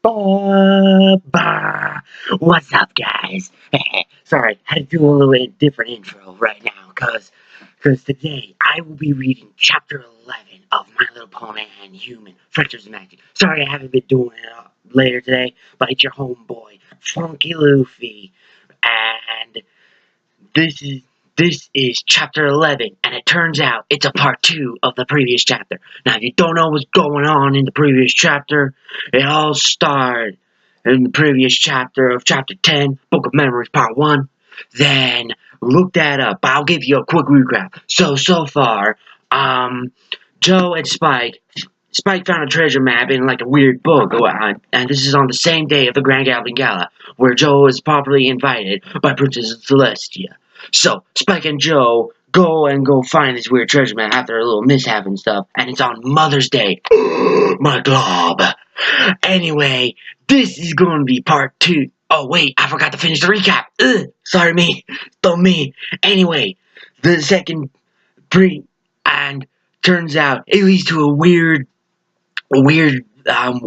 What's up, guys? Sorry, I had to do a little bit different intro right now, cause today I will be reading chapter 11 of My Little Pony and Human Friendships and Magic. Sorry I haven't been doing it later today, but it's your homeboy, Funky Luffy, and this is this is chapter 11, and it turns out it's a part 2 of the previous chapter. Now, if you don't know what's going on in the previous chapter, it all started in the previous chapter of chapter 10, Book of Memories, part 1. Then look that up. I'll give you a quick recap. So far, Joe and Spike found a treasure map in like a weird book, and this is on the same day of the Grand Gala, where Joe is properly invited by Princess Celestia. So Spike and Joe go find this weird treasure map after a little mishap and stuff, and it's on Mother's Day. My glob. Anyway, this is going to be part 2. Oh wait, I forgot to finish the recap. Sorry me, don't me. Anyway, the second and turns out it leads to a weird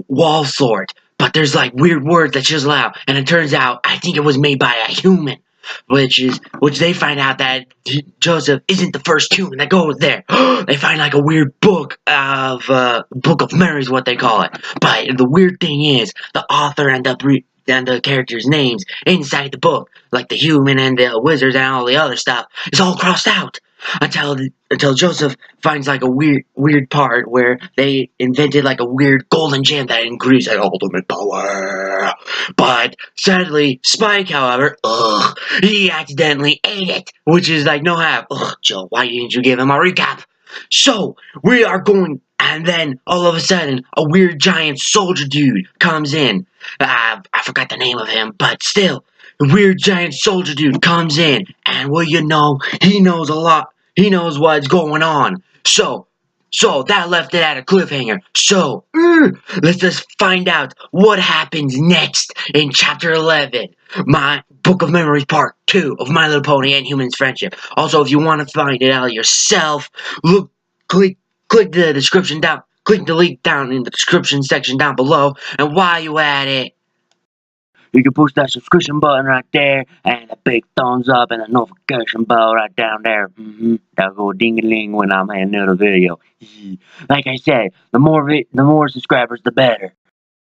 wall sort, but there's like weird words that chisel out, and it turns out I think it was made by a human, which they find out that Joseph isn't the first human that goes there. They find like a weird book of memories, what they call it. But the weird thing is the author and the characters' names inside the book, like the human and the wizards and all the other stuff, is all crossed out. Until Joseph finds like a weird part where they invented like a weird golden gem that increased like ultimate power. But sadly, Spike, however, he accidentally ate it, which is like no half. Joe, why didn't you give him a recap? So we are going, and then all of a sudden, a weird giant soldier dude comes in. I forgot the name of him, but still. The weird giant soldier dude comes in, and well, you know, he knows a lot. He knows what's going on. So that left it at a cliffhanger. So, let's just find out what happens next in chapter 11, my Book of Memories part 2 of My Little Pony and Human's Friendship. Also, if you want to find it out yourself, click the description down, click the link down in the description section down below, and while you at it, you can push that subscription button right there, and a big thumbs up, and a notification bell right down there. That'll go ding-a-ling when I'm in another video. Like I said, the more subscribers, the better.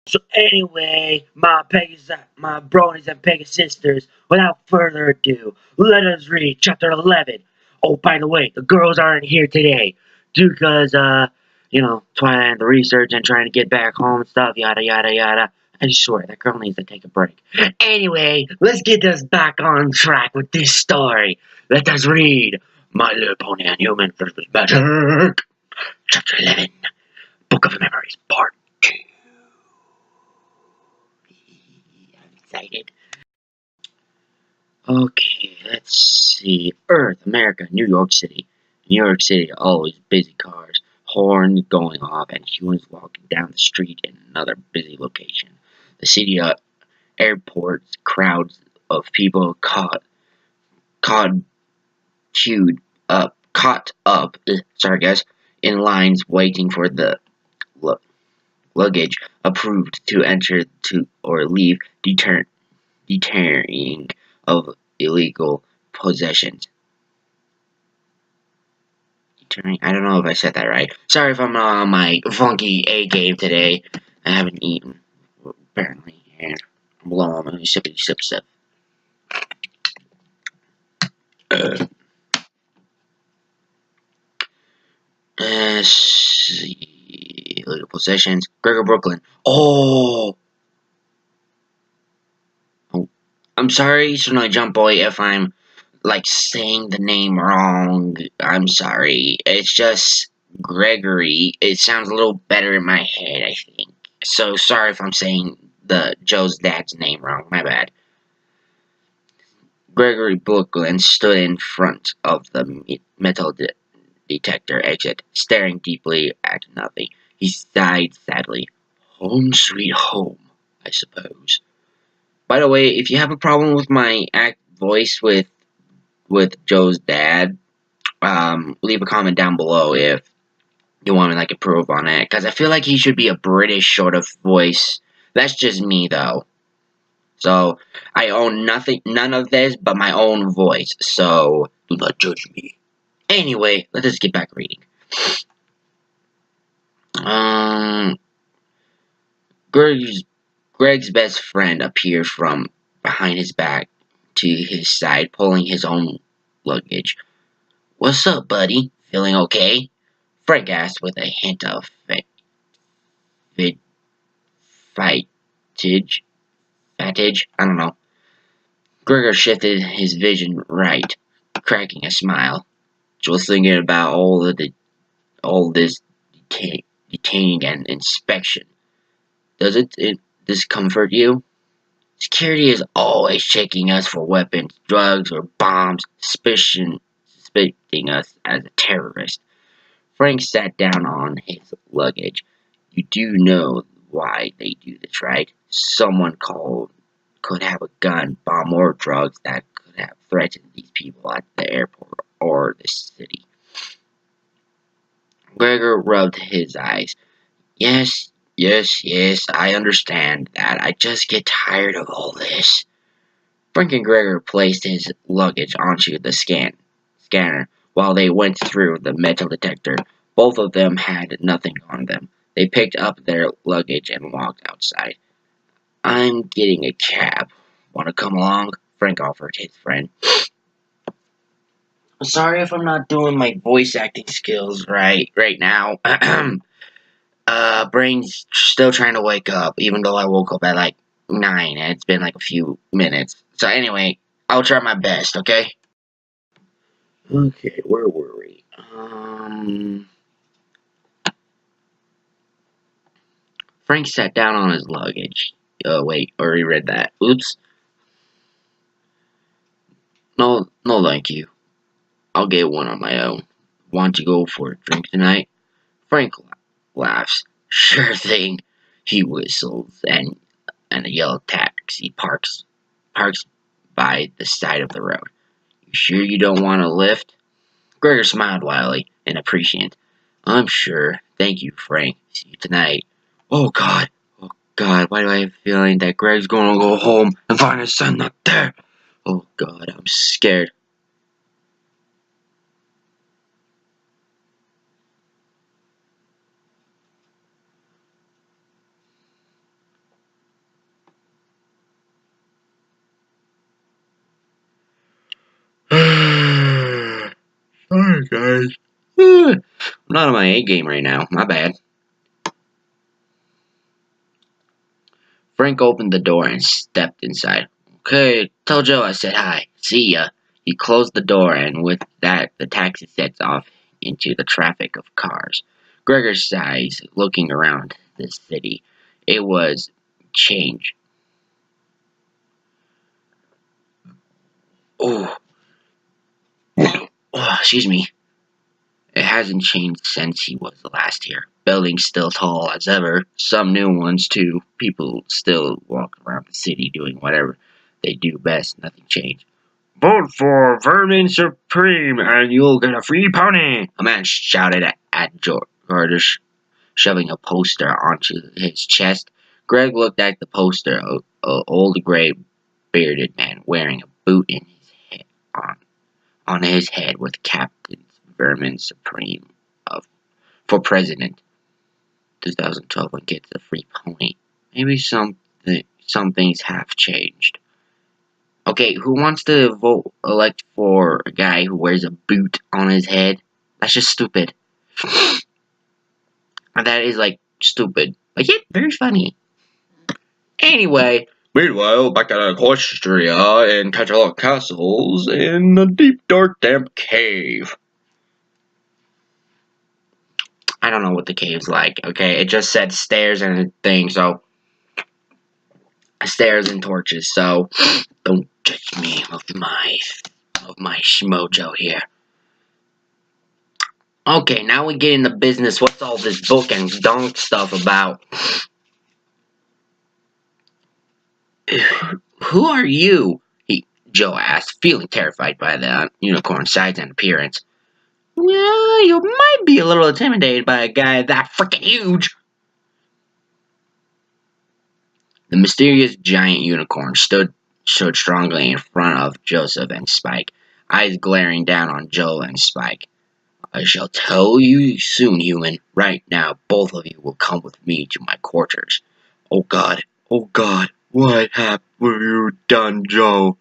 So anyway, my bronies and Peggy sisters, without further ado, let us read chapter 11. Oh, by the way, the girls aren't here today, because, Twilight and the research and trying to get back home and stuff, yada, yada, yada. I swear, that girl needs to take a break. Anyway, let's get us back on track with this story. Let us read My Little Pony and Human Friendships Magic, Chapter 11, Book of Memories, Part 2. I'm excited. Okay, let's see. Earth, America, New York City. New York City, always busy cars, horns going off, and humans walking down the street in another busy location. The city airports, crowds of people caught up, in lines waiting for the luggage approved to enter to or leave, deterring of illegal possessions. I don't know if I said that right. Sorry if I'm not on my funky A game today. I haven't eaten, apparently, and I'm low on my sippity sip sip. See, illegal possessions. Gregor Brooklyn. Oh, I'm sorry, Sonoi Jump Boy, if I'm like saying the name wrong. I'm sorry. It's just Gregory. It sounds a little better in my head, I think. So sorry if I'm saying Joe's dad's name wrong. My bad. Gregory Brooklyn stood in front of the metal detector exit, staring deeply at nothing. He sighed sadly. Home sweet home, I suppose. By the way, if you have a problem with my voice with Joe's dad, leave a comment down below if you want me to improve on it, because I feel like he should be a British sort of voice That's just me, though. So, I own none of this but my own voice, so do not judge me. Anyway, let's just get back reading. Um, Greg's best friend appeared from behind his back to his side, pulling his own luggage. "What's up, buddy? Feeling okay?" Frank asked with a hint of fatige. Fatige? I don't know. Gregor shifted his vision right, cracking a smile. Just thinking about all this detaining and inspection. Does it discomfort you? Security is always checking us for weapons, drugs, or bombs, suspecting us as a terrorist. Frank sat down on his luggage. You do know why they do this, right? Someone could have a gun, bomb, or drugs that could have threatened these people at the airport or the city. Gregor rubbed his eyes. Yes, I understand that. I just get tired of all this. Frank and Gregor placed his luggage onto the scanner while they went through the metal detector. Both of them had nothing on them. They picked up their luggage and walked outside. I'm getting a cab. Want to come along? Frank offered his friend. Sorry if I'm not doing my voice acting skills right now. Brain's still trying to wake up, even though I woke up at like 9 and it's been like a few minutes. So anyway, I'll try my best, okay? Okay, where were we? Frank sat down on his luggage. Oh, wait, already read that. Oops. No, thank you. I'll get one on my own. Want to go for a drink tonight? Frank laughs. Sure thing. He whistles, and a yellow taxi parks by the side of the road. You sure you don't want a lift? Gregor smiled wildly and appreciated. I'm sure. Thank you, Frank. See you tonight. Oh God, why do I have a feeling that Greg's gonna go home and find his son not there? Oh God, I'm scared. Sorry, guys. I'm not on my A game right now. My bad. Frank opened the door and stepped inside. Okay, tell Joe I said hi. See ya. He closed the door, and with that, the taxi sets off into the traffic of cars. Gregor sighs, looking around the city. It was change. Oh, excuse me. It hasn't changed since he was last here. Buildings still tall as ever. Some new ones too. People still walk around the city doing whatever they do best. Nothing changed. Vote for Vermin Supreme and you'll get a free pony! A man shouted at George, shoving a poster onto his chest. Greg looked at the poster. A old gray bearded man wearing a boot in his head on his head with Captain Vermin Supreme for president. 2012 and gets a free pony. Maybe some things have changed. Okay, who wants to elect for a guy who wears a boot on his head? That's just stupid. That is like stupid, but yet very funny. Anyway. Meanwhile, back at Equestria and Catalog Castles in a deep, dark, damp cave. I don't know what the cave's like, okay? It just said stairs and a thing, so stairs and torches, so don't judge me of my schmojo here. Okay, now we get into business. What's all this book and dunk stuff about? Who are you? Joe asked, feeling terrified by the unicorn size and appearance. Well, you might be a little intimidated by a guy that freaking huge. The mysterious giant unicorn stood strongly in front of Joseph and Spike, eyes glaring down on Joe and Spike. I shall tell you soon, human. Right now, both of you will come with me to my quarters. Oh God, what have you done, Joe?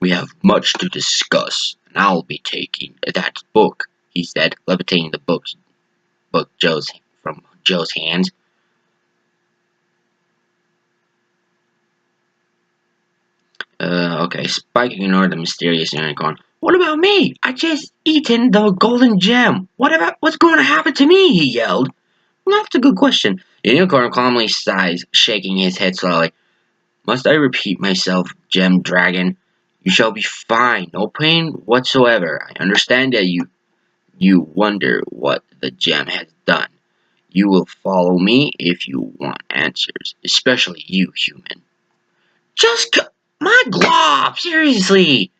We have much to discuss, and I'll be taking that book, he said, levitating the book from Joe's hands. Okay, Spike ignored the mysterious unicorn. What about me? I just eaten the golden gem. What's going to happen to me? He yelled. Well, that's a good question. The unicorn calmly sighs, shaking his head slowly. Must I repeat myself, Gem Dragon? You shall be fine, no pain whatsoever. I understand that you wonder what the gem has done. You will follow me if you want answers, especially you, human. My glove, seriously.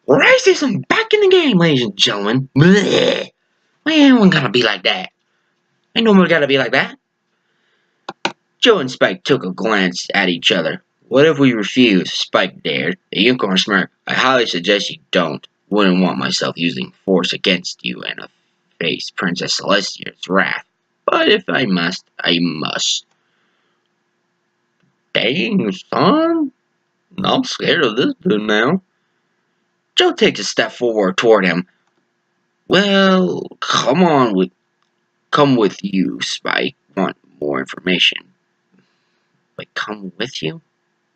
Racism back in the game, ladies and gentlemen. Blech. Why ain't one gonna be like that? Ain't no one gotta be like that. Joe and Spike took a glance at each other. What if we refuse? Spike dared. The unicorn smirked. I highly suggest you don't. Wouldn't want myself using force against you and face Princess Celestia's wrath. But if I must, I must. Dang, son. I'm scared of this dude now. Joe takes a step forward toward him. Well, come with you, Spike. Want more information? Like, come with you?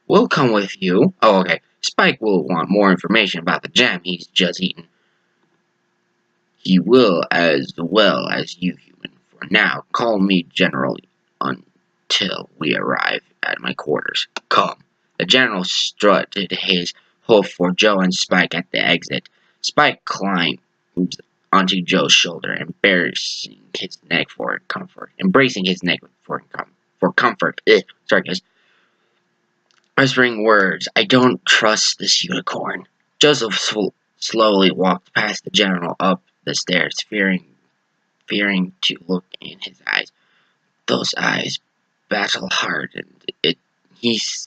We'll come with you. Oh, okay. Spike will want more information about the gem he's just eaten. He will as well as you, human. For now, call me General until we arrive at my quarters. Come. The General strutted his hoof for Joe and Spike at the exit. Spike climbed onto Joe's shoulder, embracing his neck for comfort. Sorry, guys. Whispering words. I don't trust this unicorn. Joseph slowly walked past the General up the stairs, fearing to look in his eyes. Those eyes, battle-hardened. He's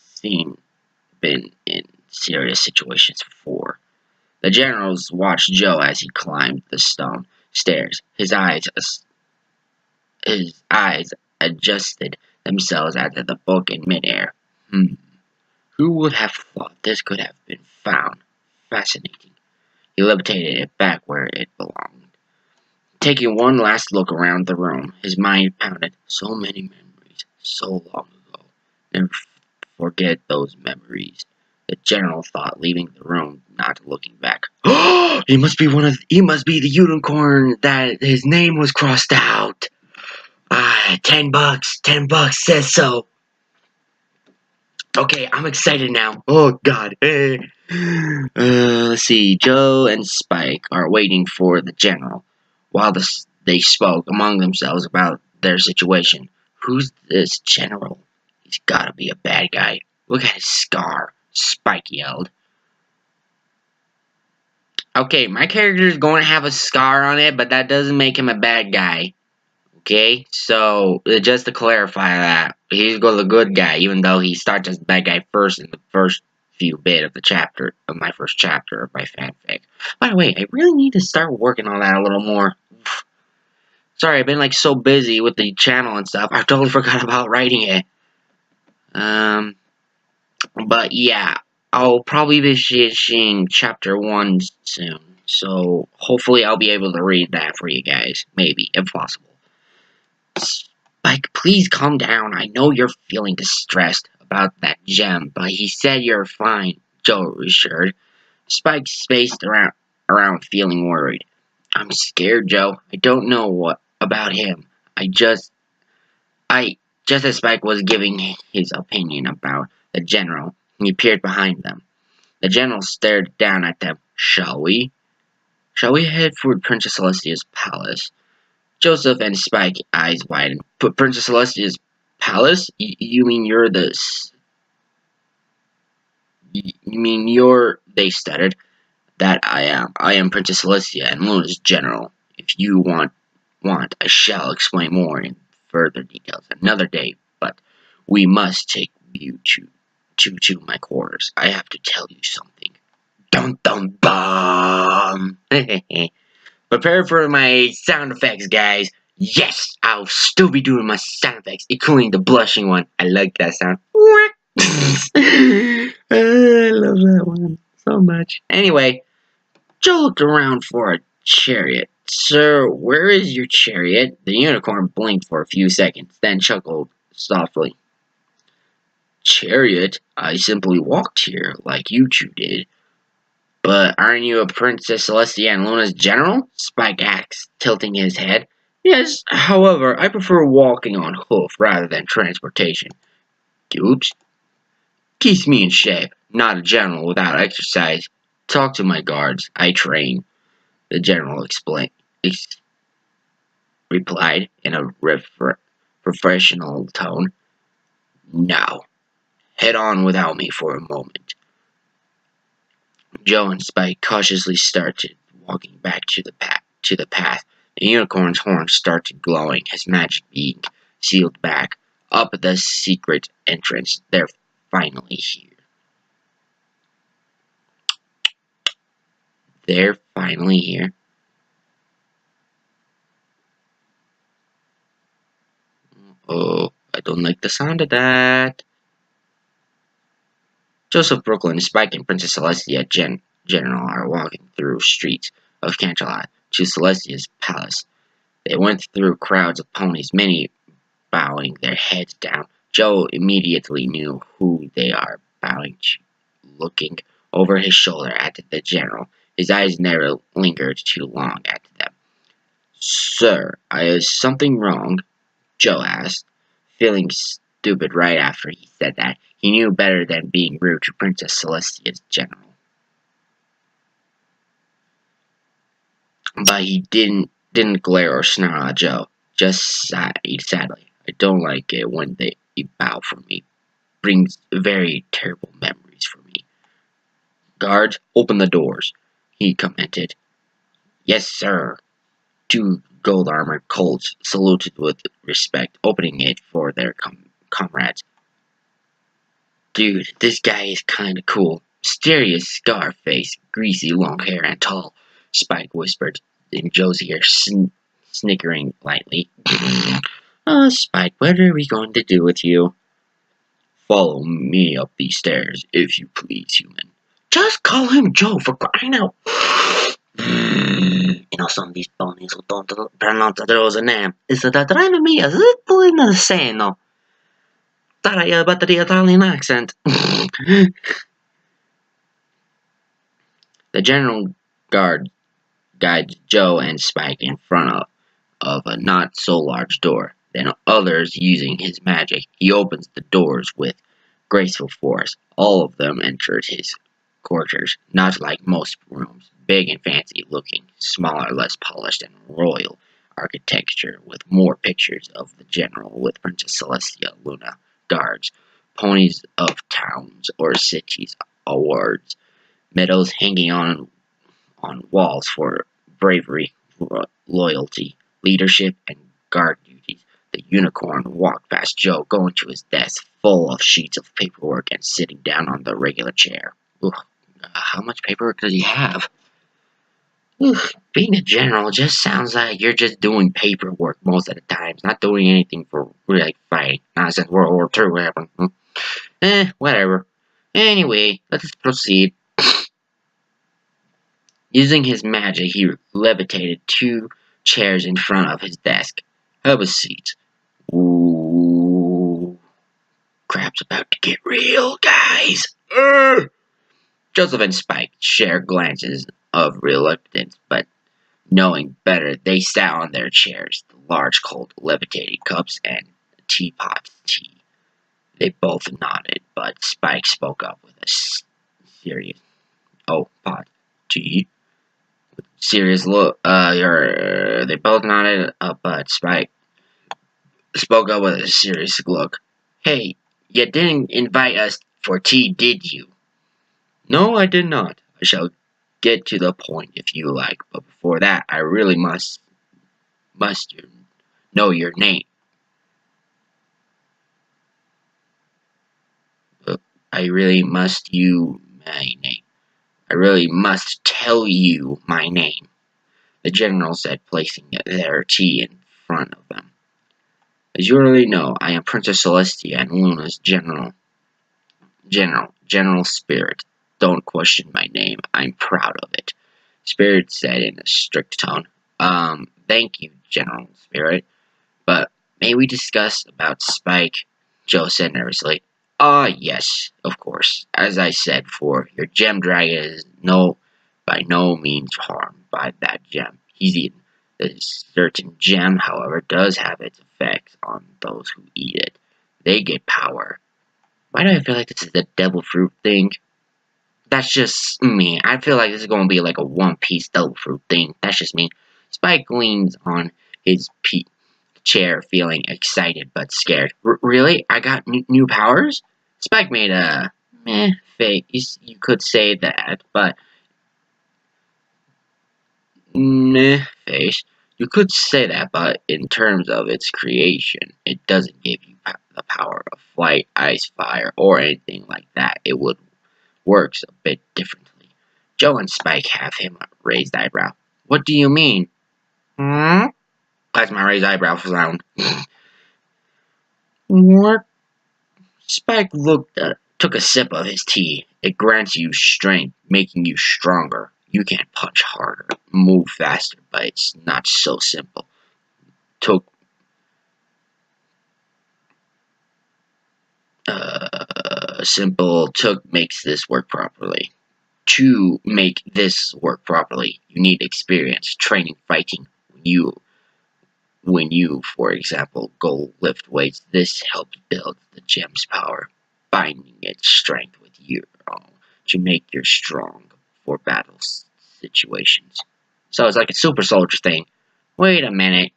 been in serious situations before. The generals watched Joe as he climbed the stone stairs. His eyes adjusted themselves at the book in midair. Who would have thought this could have been found? Fascinating. He levitated it back where it belonged. Taking one last look around the room, his mind pounded. So many memories, so long ago. Never forget those memories. The general thought, leaving the room, not looking back. He must be the unicorn that his name was crossed out. $10. $10 says so. Okay, I'm excited now. Oh, God. Let's see. Joe and Spike are waiting for the general while they spoke among themselves about their situation. Who's this general? He's gotta be a bad guy. Look at his scar, Spike yelled. Okay, my character is going to have a scar on it, but that doesn't make him a bad guy. Okay, so just to clarify that, he's the good guy, even though he starts as a bad guy first in the first few bit of my first chapter of my fanfic. By the way, I really need to start working on that a little more. Sorry, I've been like so busy with the channel and stuff, I totally forgot about writing it. But yeah, I'll probably be finishing chapter 1 soon, so hopefully I'll be able to read that for you guys, maybe, if possible. Spike, please calm down. I know you're feeling distressed about that gem, but he said you're fine, Joe reassured. Spike spaced around feeling worried. I'm scared, Joe. I don't know what about him. Just as Spike was giving his opinion about the general, he appeared behind them. The general stared down at them. Shall we head for Princess Celestia's palace? Joseph and Spike eyes widened. But Princess Celestia's palace? You mean you're they stuttered. That I am. I am Princess Celestia and Luna's general. If you want, I shall explain more in further details another day, but We must take you to my quarters. I have to tell you something. Dum dum bum. Prepare for my sound effects, guys. Yes, I'll still be doing my sound effects, including the blushing one. I like that sound. I love that one so much. Anyway, Joe looked around for a chariot. Sir, where is your chariot? The unicorn blinked for a few seconds, then chuckled softly. Chariot? I simply walked here, like you two did. But aren't you a Princess Celestia and Luna's general? Spike asked, tilting his head. Yes, however, I prefer walking on hoof rather than transportation. Dude, keeps me in shape. Not a general without exercise. Talk to my guards. I train. The general replied in a professional tone. Now, head on without me for a moment. Joe and Spike cautiously started walking back to the path. The unicorn's horns started glowing, his magic being sealed back. Up at the secret entrance, they're finally here. They're finally here. Oh, I don't like the sound of that. Joseph Brooklyn, Spike, and Princess Celestia General are walking through streets of Canterlot to Celestia's palace. They went through crowds of ponies, many bowing their heads down. Joe immediately knew who they are bowing to, looking over his shoulder at the general. His eyes never lingered too long at them. Sir, is something wrong? Joe asked, feeling stupid right after he said that. He knew better than being rude to Princess Celestia's general. But he didn't glare or snarl at Joe, just sighed sadly. I don't like it when they bow for me. Brings very terrible memories for me. Guards, open the doors, he commented. Yes, sir. Two gold-armored colts saluted with respect, opening it for their comrades. Dude, this guy is kinda cool. Mysterious scar face, greasy long hair, and tall, Spike whispered in Joe's ear, snickering lightly. Oh, Spike, what are we going to do with you? Follow me up these stairs, if you please, human. Just call him Joe, for crying out. You know, some of these ponies who don't pronounce their name. Is that driving me a little insane? Sorry about the Italian accent. The general guard guides Joe and Spike in front of a not so large door. Then others using his magic, he opens the doors with graceful force. All of them entered his quarters, not like most rooms, big and fancy looking, smaller, less polished, and royal architecture, with more pictures of the general with Princess Celestia, Luna, guards, ponies of towns or cities, awards, medals hanging on walls for bravery, loyalty, leadership, and guard duties. The unicorn walked past Joe, going to his desk full of sheets of paperwork and sitting down on the regular chair. Ugh, how much paperwork does he have? Ugh, being a general just sounds like you're just doing paperwork most of the time, not doing anything for like fighting. Not since World War II happened. Whatever. Anyway, let's proceed. Using his magic, he levitated two chairs in front of his desk. Have a seat. Ooh. Crap's about to get real, guys. Joseph and Spike shared glances of reluctance, but knowing better, they sat on their chairs, the large cold levitating cups and teapots of tea. They both nodded, but Spike spoke up with a serious, pot, tea? Serious look. They both nodded, but Spike spoke up with a serious look. Hey, you didn't invite us for tea, did you? No, I did not. I shall get to the point if you like, but before that, I really must know your name. I really must tell you my name, the general said, placing their tea in front of them. As you already know, I am Princess Celestia and Luna's General Spirit. Don't question my name. I'm proud of it, Spirit said in a strict tone. Thank you, General Spirit. But may we discuss about Spike? Joe said nervously. Yes, of course. As I said before, your gem dragon is by no means harmed by that gem he's eaten. This certain gem, however, does have its effects on those who eat it. They get power. Why do I feel like this is the devil fruit thing? That's just me. I feel like this is going to be like a One Piece devil fruit thing. That's just me. Spike leans on his chair, feeling excited but scared. Really? I got new powers? Spike made a meh face. You could say that, but meh face. You could say that, but in terms of its creation, it doesn't give you the power of flight, ice, fire, or anything like that. It works a bit differently. Joe and Spike have him raised eyebrow. What do you mean? Hmm? That's my raised eyebrow sound. What? Spike took a sip of his tea. It grants you strength, making you stronger. You can punch harder, move faster, but it's not so simple. Took makes this work properly. To make this work properly, you need experience, training, fighting. When you, for example, go lift weights, this helps build the gem's power, binding its strength with your own to make you strong for battle situations. So it's like a super soldier thing. Wait a minute.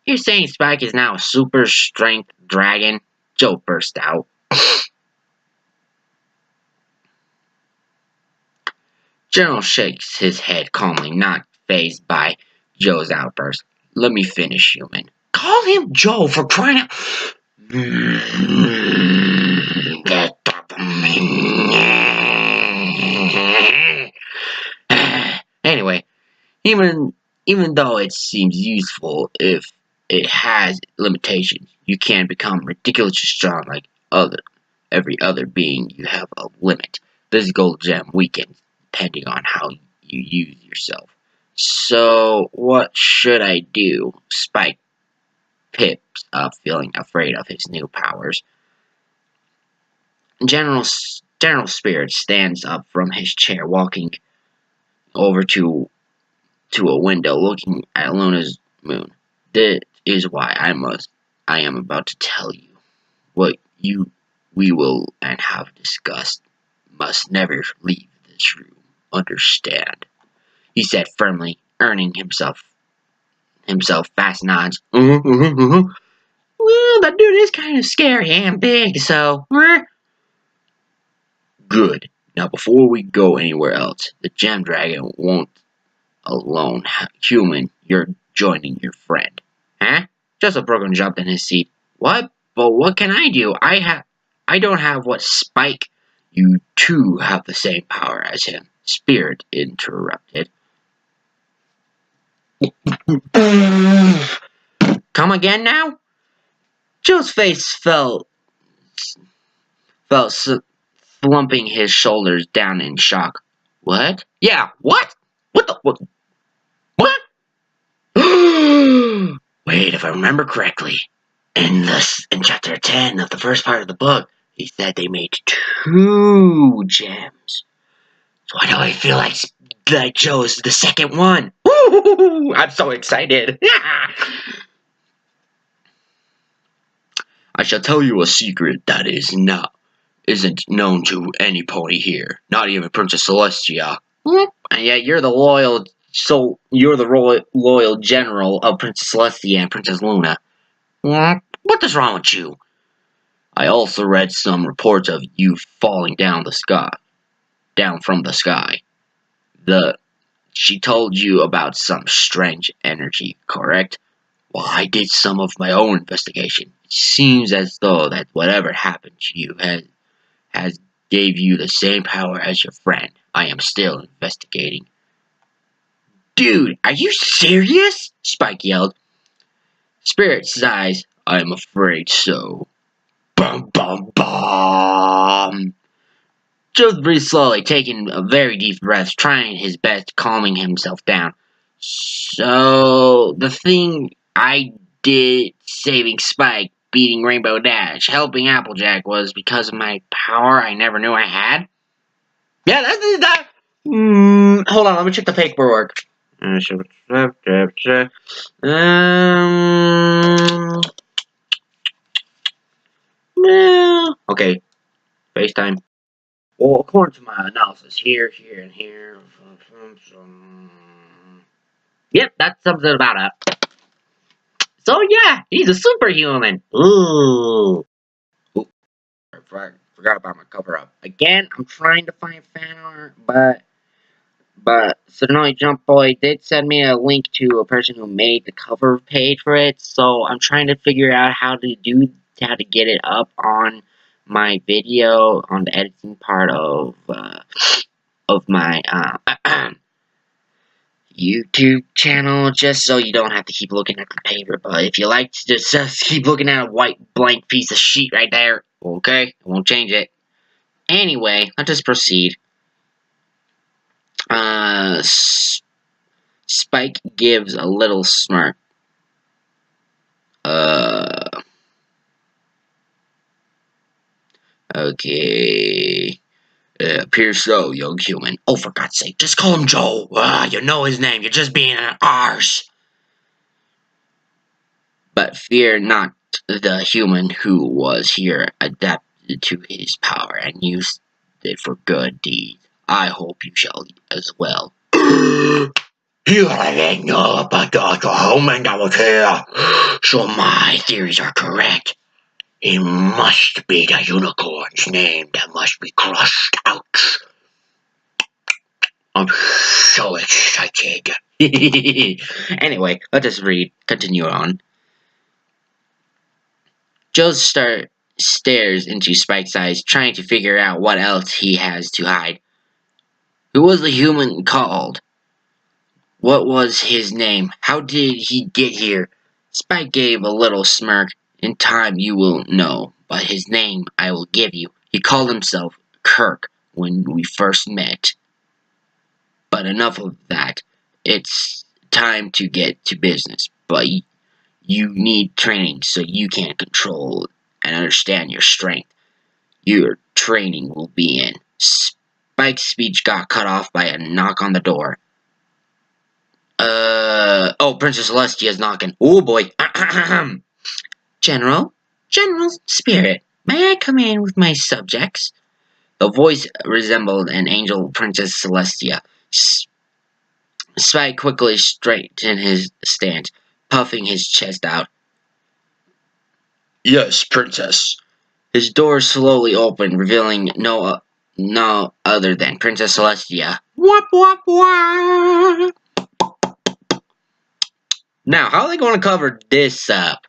You're saying Spike is now a super strength dragon? Joe burst out. General shakes his head calmly, not fazed by Joe's outburst. Let me finish, human. Call him Joe for crying out. Get up. Anyway, even though it seems useful, if it has limitations, you can become ridiculously strong like every other being. You have a limit. This gold gem weakens depending on how you use yourself. So, what should I do? Spike pips up, feeling afraid of his new powers. General Spirit stands up from his chair, walking over to a window, looking at Luna's moon. This is why I am about to tell you what we will and have discussed must never leave this room. Understand? He said firmly, earning himself fast nods. Well, that dude is kind of scary and big, so. Good. Now, before we go anywhere else, the Gem Dragon won't alone. Human, you're joining your friend. Huh? Joseph Brogan jumped in his seat. What? But what can I do? I don't have what Spike. You too have the same power as him. Spirit interrupted. Come again now? Joe's face fell slumping his shoulders down in shock. What? Yeah, what? What the? What? Wait, if I remember correctly, in chapter 10 of the first part of the book, he said they made 2 gems. So why do I feel like Joe's the second one? Woo! I'm so excited. I shall tell you a secret that isn't known to any pony here, not even Princess Celestia. And yet you're the loyal general of Princess Celestia and Princess Luna. What is wrong with you? I also read some reports of you falling down from the sky. She told you about some strange energy, correct? Well, I did some of my own investigation. It seems as though that whatever happened to you has gave you the same power as your friend. I am still investigating. Dude, are you serious? Spike yelled. Spirit sighs. I'm afraid so. Bum bum bum. Joe breathed slowly, taking a very deep breath, trying his best, calming himself down. So, the thing I did saving Spike, beating Rainbow Dash, helping Applejack was because of my power I never knew I had? Yeah, that's that. Hold on, let me check the paperwork. Okay, FaceTime. Well, according to my analysis here, and here. Yep, that's something about it. So yeah, he's a superhuman. Ooh. Ooh, forgot about my cover up. Again, I'm trying to find fan art, but Sonoi Jump Boy did send me a link to a person who made the cover page for it, so I'm trying to figure out how to get it up on my video on the editing part of my YouTube channel, just so you don't have to keep looking at the paper. But if you like to just keep looking at a white blank piece of sheet right there, okay, I won't change it. Anyway, let's just proceed. Spike gives a little smirk. Okay. Appears so, young human. Oh, for God's sake, just call him Joe. You know his name. You're just being an arse. But fear not the human who was here adapted to his power and used it for good deeds. I hope you shall as well. You already know about the other human that was here. So my theories are correct. It must be the unicorn's name that must be crushed out. I'm so excited. Anyway, let us continue on. Joe stares into Spike's eyes, trying to figure out what else he has to hide. Who was the human called? What was his name? How did he get here? Spike gave a little smirk. In time you will know, but his name I will give you. He called himself Kirk when we first met. But enough of that. It's time to get to business. But you need training so you can control and understand your strength. Your training will be in. Spike's speech got cut off by a knock on the door. Oh, Princess Celestia's knocking. Oh boy. General Spirit, may I come in with my subjects? The voice resembled an angel Princess Celestia. Spike quickly straightened his stance, puffing his chest out. Yes, Princess. His door slowly opened, revealing no other than Princess Celestia. Wop wop wop. Now, how are they going to cover this up?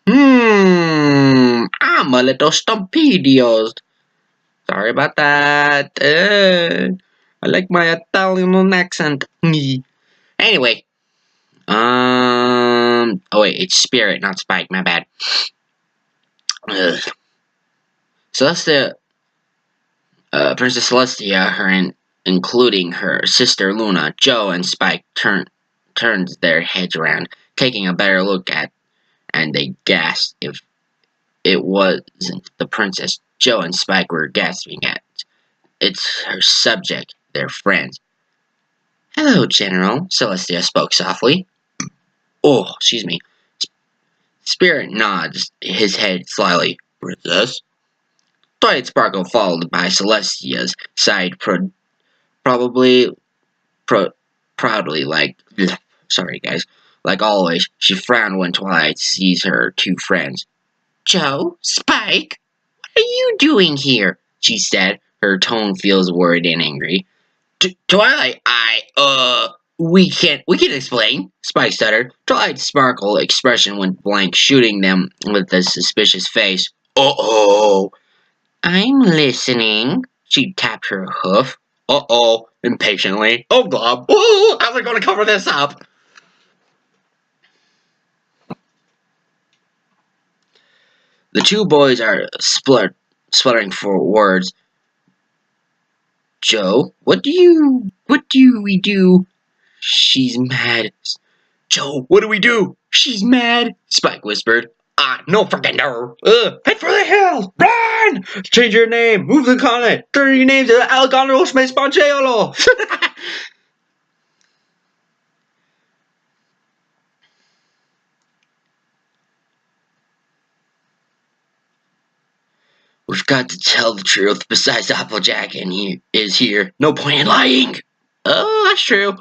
I'm a little stumpedios. Sorry about that. I like my Italian accent. Anyway. Oh wait, it's Spirit, not Spike, my bad. Celestia, Princess Celestia, including her sister Luna, Joe, and Spike turns their heads around, taking a better look at, and they gasped. If it wasn't the princess Joe and Spike were gasping at, it's her subject, their friends. Hello, General, Celestia spoke softly. Oh, excuse me. Spirit nods his head slyly. Princess? Twilight Sparkle followed by Celestia's side proudly like... Sorry, guys. Like always, she frowned when Twilight sees her two friends. Joe? Spike? What are you doing here? She said. Her tone feels worried and angry. Twilight, we can explain, Spike stuttered. Twilight's sparkle expression went blank, shooting them with a suspicious face. Uh-oh. I'm listening. She tapped her hoof. Uh-oh, impatiently. Oh, Glob. Ooh, how's it going to cover this up? The two boys are spluttering for words. Joe, what do we do? She's mad. Joe, what do we do? She's mad, Spike whispered. No freaking no. Head for the hills! Run! Change your name! Move the continent! Turn your name to Alejandro Spacepancheolo! We've got to tell the truth. Besides, Applejack and he is here. No point in lying. Oh, that's true.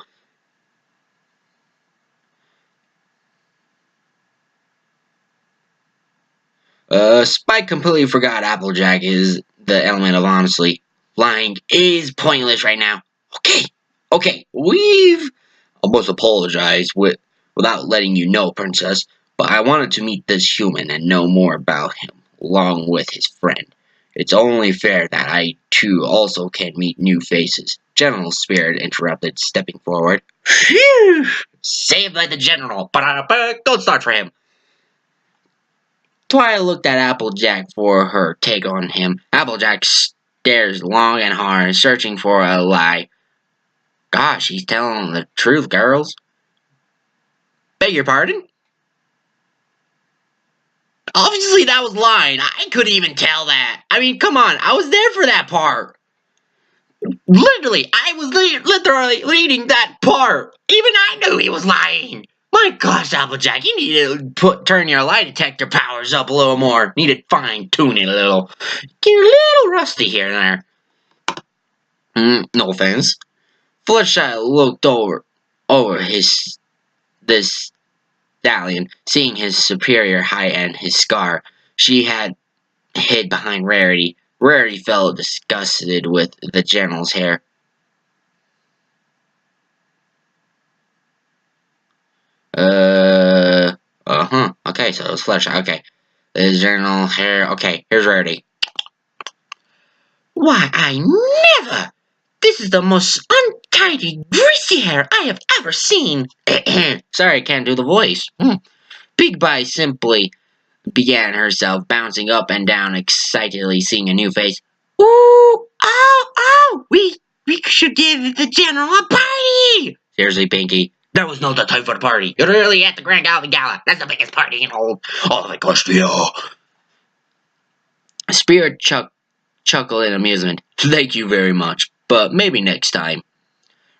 Spike completely forgot Applejack is the element of honestly. Lying is pointless right now. Okay, we've almost apologized without letting you know, Princess, but I wanted to meet this human and know more about him, along with his friend. It's only fair that I, too, also can meet new faces. General Spirit interrupted, stepping forward. Phew! Saved by the General, but don't start for him. Twilight looked at Applejack for her take on him. Applejack stares long and hard, searching for a lie. Gosh, he's telling the truth, girls. Beg your pardon? Obviously, that was lying. I couldn't even tell that. I mean, come on. I was there for that part. Literally, I was literally reading that part. Even I knew he was lying. My gosh, Applejack, you need to turn your lie detector powers up a little more. Need to fine tune it a little. Get a little rusty here and there. No offense. Fluttershy looked over this stallion, seeing his superior height and his scar. She had hid behind Rarity. Rarity felt disgusted with the General's hair. Okay, so it was Fluttershy. Okay. The General hair. Okay, here's Rarity. Why, I never! This is the most untidy, greasy hair I have ever seen. Sorry, I can't do the voice. Big Bye simply began herself, bouncing up and down excitedly, seeing a new face. Ooh! Oh! We should give the General a party! Seriously, Pinky? That was not the time for the party. You're really at the Grand Gala. That's the biggest party in all of Equestria. Spirit chuckled in amusement. Thank you very much, but maybe next time.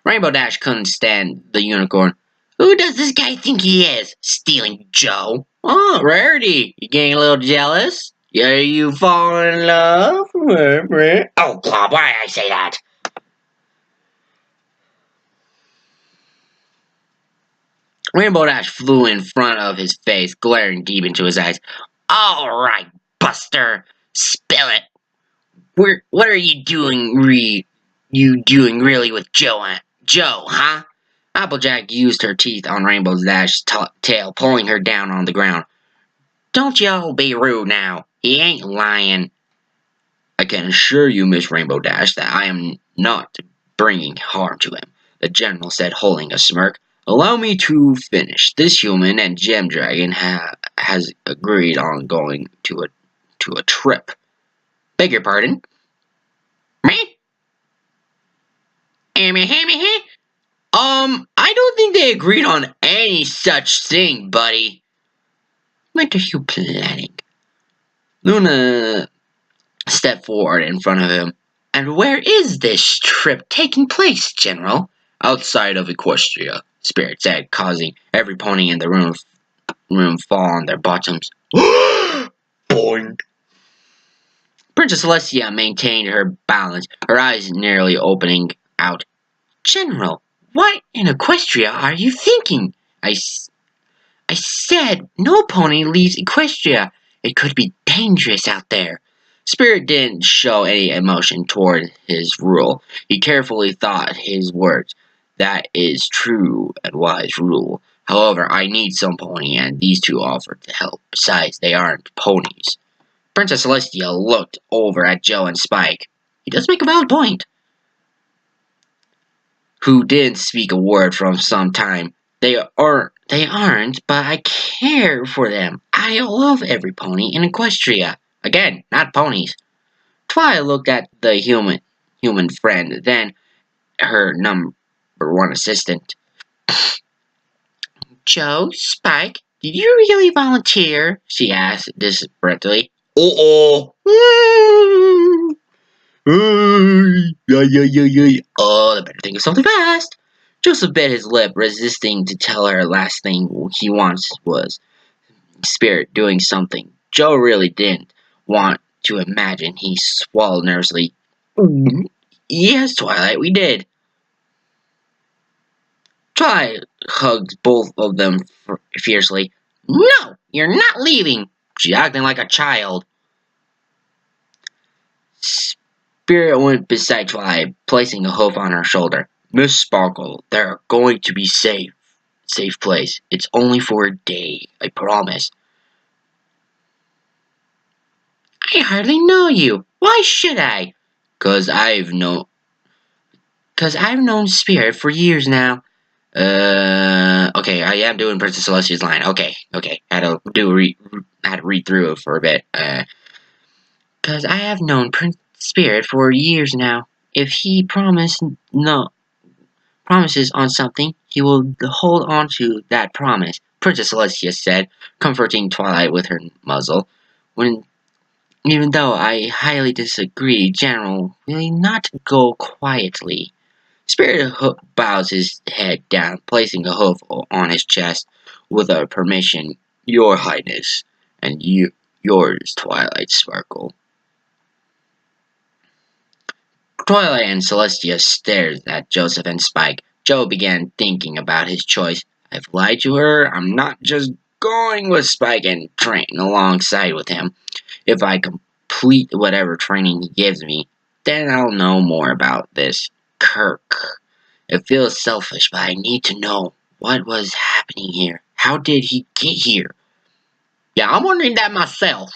Rainbow Dash couldn't stand the unicorn. Who does this guy think he is? Stealing Joe? Oh, Rarity, you getting a little jealous? Yeah, you falling in love? Oh, Glob, why did I say that? Rainbow Dash flew in front of his face, glaring deep into his eyes. All right, Buster, spill it. What are you doing really with Joe, huh? Applejack used her teeth on Rainbow Dash's tail, pulling her down on the ground. Don't y'all be rude now. He ain't lying. I can assure you, Miss Rainbow Dash, that I am not bringing harm to him, the General said, holding a smirk. Allow me to finish. This human and Gem Dragon has agreed on going to a trip. Beg your pardon? Me? I don't think they agreed on any such thing, buddy. What are you planning? Luna stepped forward in front of him. And where is this trip taking place, General? Outside of Equestria, Spirit said, causing every pony in the room fall on their bottoms. Boing. Princess Celestia maintained her balance, her eyes nearly opening out. General, what in Equestria are you thinking? I said no pony leaves Equestria. It could be dangerous out there. Spirit didn't show any emotion toward his rule. He carefully thought his words. That is true and wise rule. However, I need some pony, and these two offer to help. Besides, they aren't ponies. Princess Celestia looked over at Joe and Spike. He does make a valid point. Who didn't speak a word for some time. They aren't, but I care for them. I love every pony in Equestria. Again, not ponies. Twilight looked at the human friend, then her number one assistant. Joe, Spike, did you really volunteer? She asked desperately. Oh. Oh, I better think of something fast. Joseph bit his lip, resisting to tell her last thing he wants was Spirit doing something. Joe really didn't want to imagine. He swallowed nervously. Yes, Twilight, we did. Twilight hugged both of them fiercely. No, you're not leaving. She's acting like a child. Spirit went beside Twilight, placing a hoof on her shoulder. Miss Sparkle, they're going to be safe place. It's only for a day, I promise. I hardly know you. Why should I? Cause I've known Spirit for years now. Okay, I am doing Princess Celestia's line. Okay, had to read through it for a bit. Cause I have known Prince Spirit for years now. If he promises on something, he will hold on to that promise. Princess Celestia said, comforting Twilight with her muzzle. Even though I highly disagree, General, will you not go quietly? Spirit bows his head down, placing a hoof on his chest. With our permission, Your Highness, and yours, Twilight Sparkle. Twilight and Celestia stared at Joseph and Spike. Joe began thinking about his choice. I've lied to her. I'm not just going with Spike and train alongside with him. If I complete whatever training he gives me, then I'll know more about this Kirk. It feels selfish, but I need to know what was happening here. How did he get here? Yeah, I'm wondering that myself.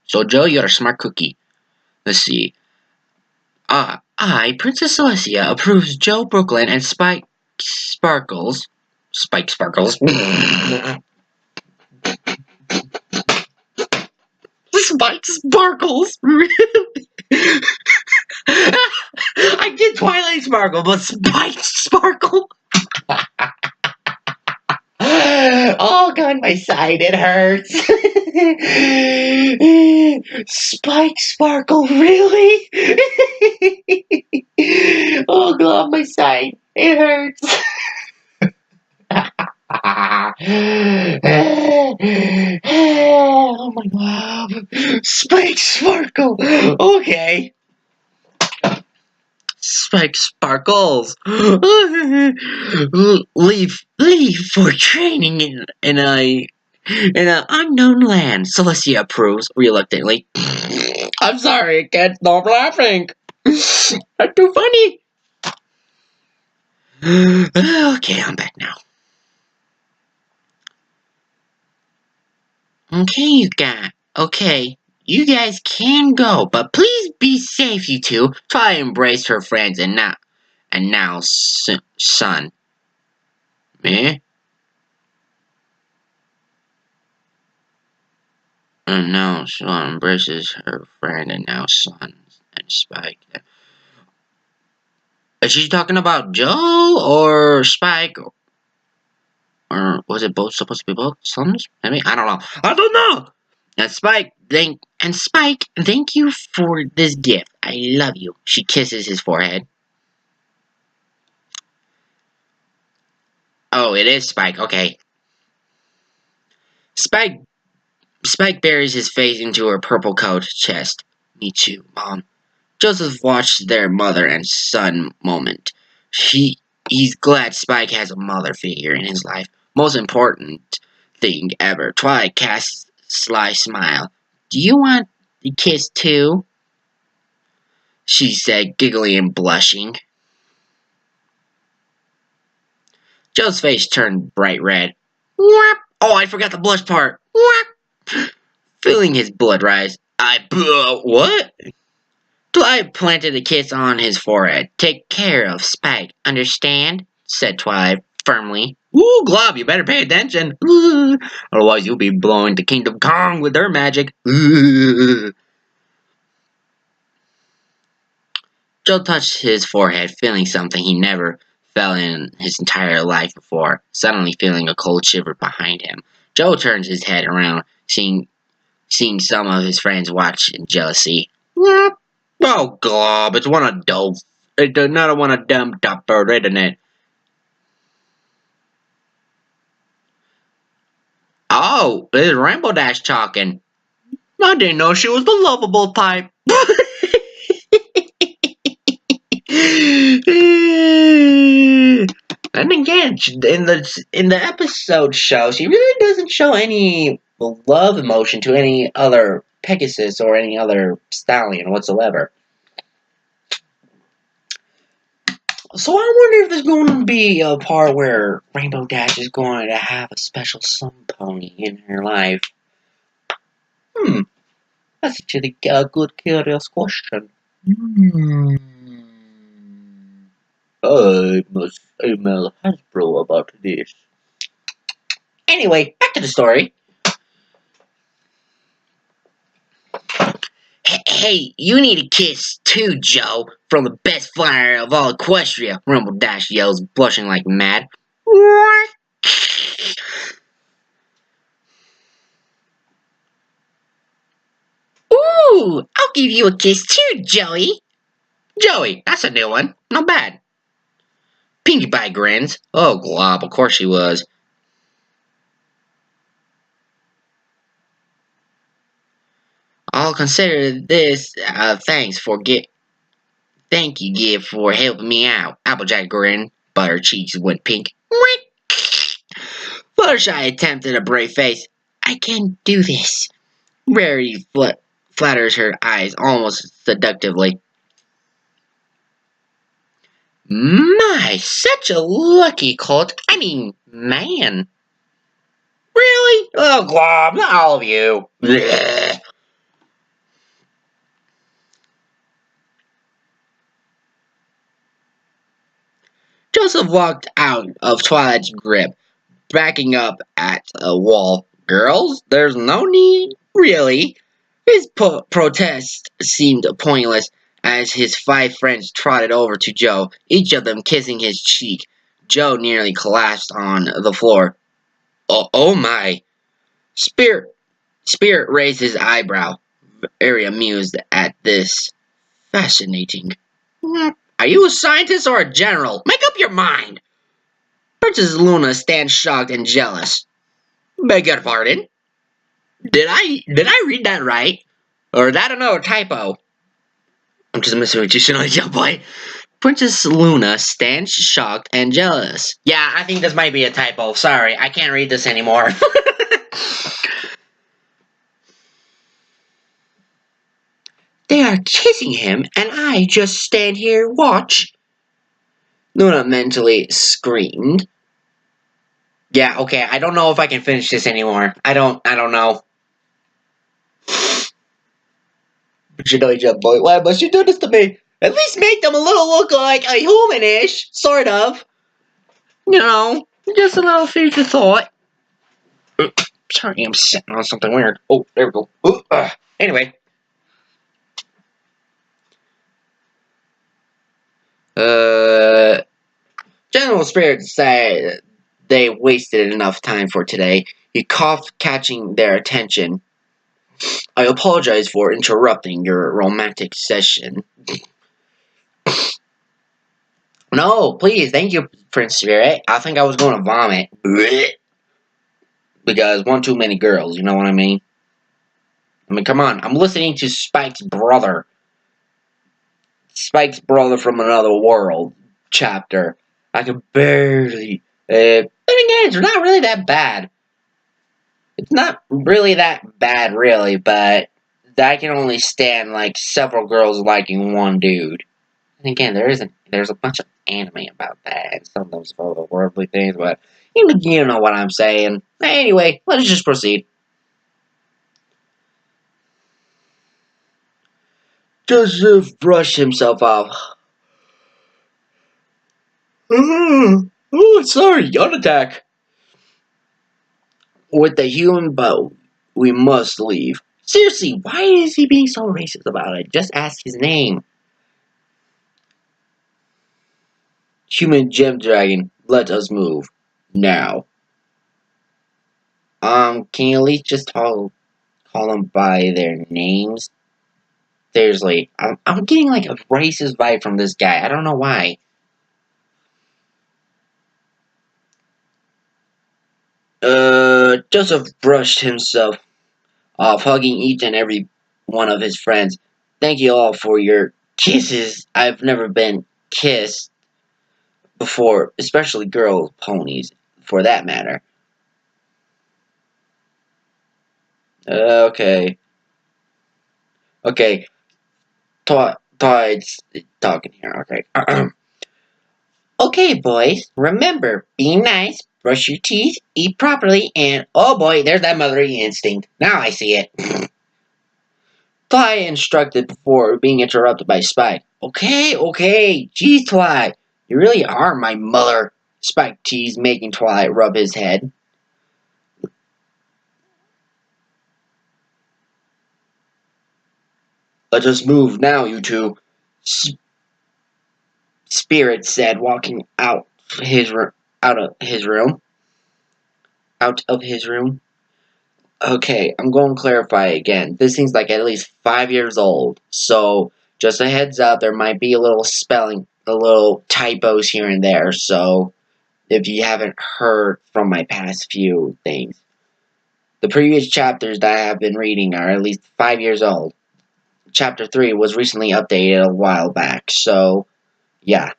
So, Joe, you're a smart cookie. Let's see. I, Princess Celestia, approves Joe Brooklyn and Spike Sparkles. Spike Sparkles. Spike Sparkles. I did Twilight Sparkle, but Spike Sparkle. Oh god, my side, it hurts. Spike Sparkle, really? Oh god, my side, it hurts. Oh my god. Spike Sparkle. Okay. Spike Sparkles. leave for training in an unknown land. Celestia approves reluctantly. I'm sorry, I can't stop laughing. That's too funny. Okay, I'm back now. Okay, you guys can go, but please be safe, you two. Try to embrace her friends and now, son. Me? And now, son embraces her friend and now, son and Spike. Is she talking about Joe or Spike? Or was it both supposed to be both sons? I don't know. And Spike, thank you for this gift. I love you. She kisses his forehead. Oh, it is Spike. Okay. Spike buries his face into her purple coat chest. Me too, Mom. Joseph watched their mother and son moment. He's glad Spike has a mother figure in his life. Most important thing ever. Twilight casts a sly smile. Do you want the kiss too? She said, giggling and blushing. Joe's face turned bright red. Whap! Oh, I forgot the blush part. Whap! Feeling his blood rise, what? Twilight planted a kiss on his forehead. Take care of Spike, understand? Said Twilight firmly. Ooh, Glob, you better pay attention. Ooh, otherwise you'll be blowing to Kingdom Kong with their magic. Ooh. Joe touched his forehead, feeling something he never felt in his entire life before, suddenly feeling a cold shiver behind him. Joe turned his head around, seeing some of his friends watch in jealousy. Oh, Glob, it's one of those. It's another one of them dopper, isn't it? Oh, it's Rainbow Dash talking. I didn't know she was the lovable type. And again, in the episode show, she really doesn't show any love emotion to any other Pegasus or any other stallion whatsoever. So I wonder if there's going to be a part where Rainbow Dash is going to have a special sun pony in her life. That's actually a good curious question. I must email Hasbro about this. Anyway, back to the story. Hey, you need a kiss too, Joe, from the best flyer of all Equestria, Rumble Dash yells, blushing like mad. Ooh, I'll give you a kiss too, Joey. Joey, that's a new one. Not bad. Pinkie Pie grins. Oh, Glob, of course she was. I'll consider this thank you give for helping me out. Applejack grinned, but her cheeks went pink. Fluttershy attempted a brave face. I can do this. Rarity flatters her eyes almost seductively. My, such a lucky colt. I mean, man. Really? Oh, Glob, not all of you. Blech. Joseph walked out of Twilight's grip, backing up at a wall. Girls, there's no need, really. His protest seemed pointless as his 5 friends trotted over to Joe, each of them kissing his cheek. Joe nearly collapsed on the floor. Oh my. Spirit raised his eyebrow, very amused at this. Fascinating. Are you a scientist or a general? Make up your mind. Princess Luna stands shocked and jealous. Beg your pardon? Did I read that right? Or is that another typo? I'm just messing with you, shouldn't I, boy? Princess Luna stands shocked and jealous. Yeah, I think this might be a typo. Sorry, I can't read this anymore. They are kissing him, and I just stand here watch. Luna mentally screamed. Yeah, okay, I don't know if I can finish this anymore. I don't know. But you know, boy, why must you do this to me? At least make them a little look like a humanish, sort of. You know, just a little food for thought. Sorry, I'm sitting on something weird. Oh, there we go. Anyway. General Spirit said they wasted enough time for today. He coughed, catching their attention. I apologize for interrupting your romantic session. No, please, thank you, Prince Spirit. I think I was going to vomit. Because one too many girls, you know what I mean? I mean, come on, I'm listening to Spike's brother. Spike's brother from another world chapter. I can barely. But again, it's not really that bad. It's not really that bad, really, but I can only stand like several girls liking one dude. And again, there's a bunch of anime about that and some of those otherworldly things, but you know what I'm saying. Anyway, let's just proceed. Joseph brushed himself off. Oh, sorry, on attack. With the human boat, we must leave. Seriously, why is he being so racist about it? Just ask his name. Human gem dragon, let us move. Now. Can you at least just call them by their names? Seriously, I'm getting like a racist vibe from this guy. I don't know why. Joseph brushed himself off, hugging each and every one of his friends. Thank you all for your kisses. I've never been kissed before, especially girl ponies, for that matter. Okay. Okay. Tide's talking here. Okay. Okay, boys. Remember, be nice, brush your teeth, eat properly, and oh boy, there's that mothering instinct. Now I see it. Ty instructed before being interrupted by Spike. Okay. Geez, Twilight. You really are my mother. Spike teased, making Twilight rub his head. Let us move now, you two. Spirit said, walking out of his room. Out of his room. Okay, I'm going to clarify again. This seems like at least 5 years old. So, just a heads up, there might be a little spelling, a little typos here and there. So, if you haven't heard from my past few things. The previous chapters that I have been reading are at least 5 years old. Chapter 3 was recently updated a while back. So, yeah.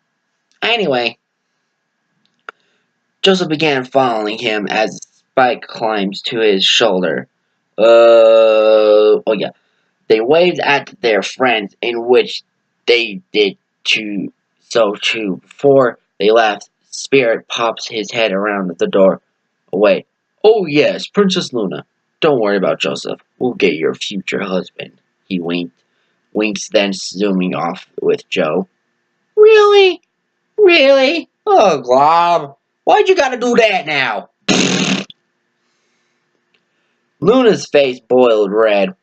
Anyway, Joseph began following him as Spike climbs to his shoulder. Oh yeah. They waved at their friends, in which they did too. Before they left, Spirit pops his head around the door. Away. Oh yes, Princess Luna. Don't worry about Joseph. We'll get your future husband. He winked. Winks, then zooming off with Joe. Really? Really? Oh, Glob. Why'd you gotta do that now? Luna's face boiled red.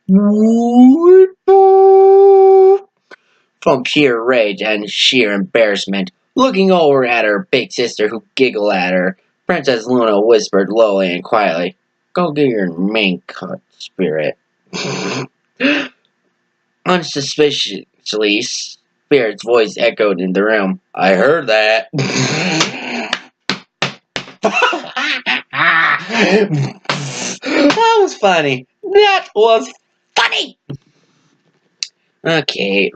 From pure rage and sheer embarrassment. Looking over at her big sister who giggled at her, Princess Luna whispered lowly and quietly, Go get your mane cut, Spirit. Unsuspiciously, Spirit's voice echoed in the room. I heard that. That was funny. That was funny. Okay.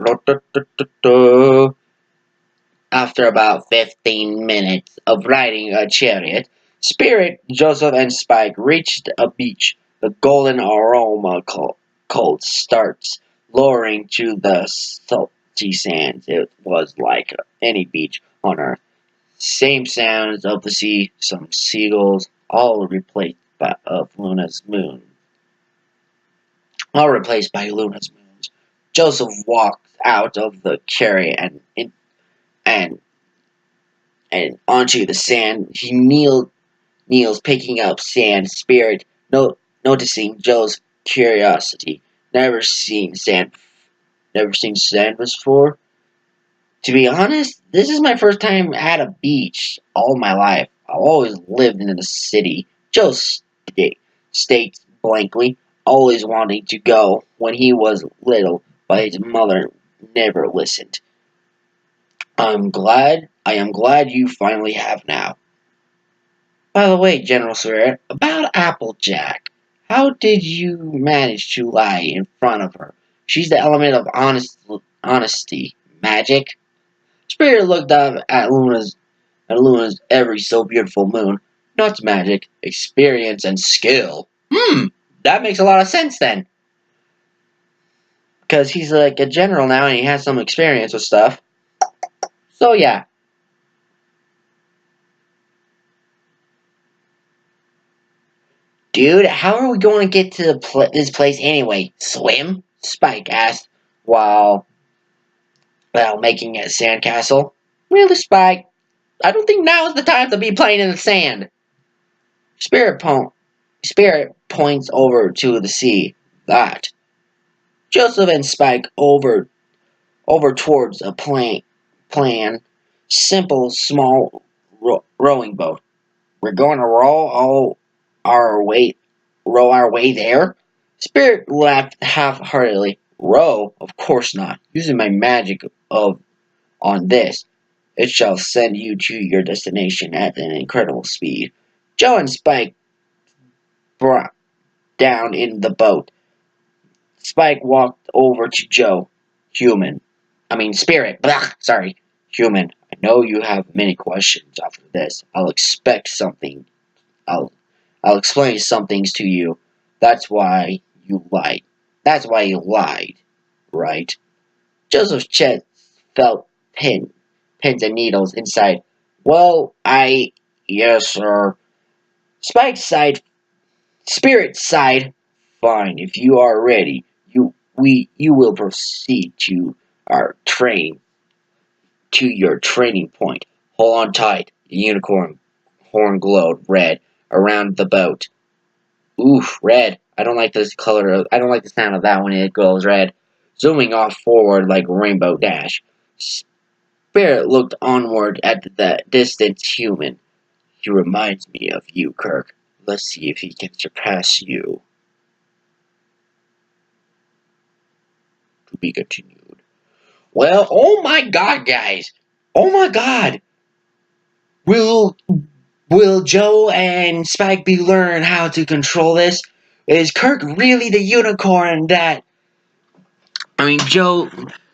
After about 15 minutes of riding a chariot, Spirit, Joseph, and Spike reached a beach. The golden aroma cold starts lowering to the salty sands. It was like any beach on earth. Same sounds of the sea, some seagulls, all replaced by Luna's moon. All replaced by Luna's moons. Joseph walked out of the chariot and and onto the sand. He kneels, picking up sand. Spirit, noticing Joe's curiosity. Never seen sand before. To be honest, this is my first time at a beach all my life. I've always lived in the city. Joe states blankly, always wanting to go when he was little, but his mother never listened. I am glad you finally have now. By the way, General Spirit, about Applejack. How did you manage to lie in front of her? She's the element of honesty, magic. Spirit looked up at Luna's every so beautiful moon. Not magic, experience, and skill. That makes a lot of sense then. Because he's like a general now and he has some experience with stuff. So yeah. Dude, how are we going to get to this place anyway? Swim? Spike asked while Well, making a sandcastle. Really, Spike? I don't think now is the time to be playing in the sand. Spirit, Spirit points over to the sea. That. Joseph and Spike over towards a plan. Simple, small rowing boat. We're going to row our way there? Spirit laughed half-heartedly. Row? Of course not. Using my magic of on this, it shall send you to your destination at an incredible speed. Joe and Spike brought down in the boat. Spike walked over to Joe. Spirit. Blah, sorry. Human. I know you have many questions after this. I'll I'll explain some things to you. That's why you lied. That's why you lied, right? Joseph's chest felt pins and needles inside. Well, yes, sir. Spike sighed. Spirit sighed. Fine, if you are ready, you will proceed to our train to your training point. Hold on tight. The unicorn horn glowed red around the boat. Oof, red. I don't like this color. I don't like the sound of that when it glows red. Zooming off forward like Rainbow Dash. Spirit looked onward at the distant human. He reminds me of you, Kirk. Let's see if he can surpass you. To be continued. Well, oh my god, guys. Oh my god. Will Joe and Spike be learn how to control this? Is Kirk really the unicorn that Joe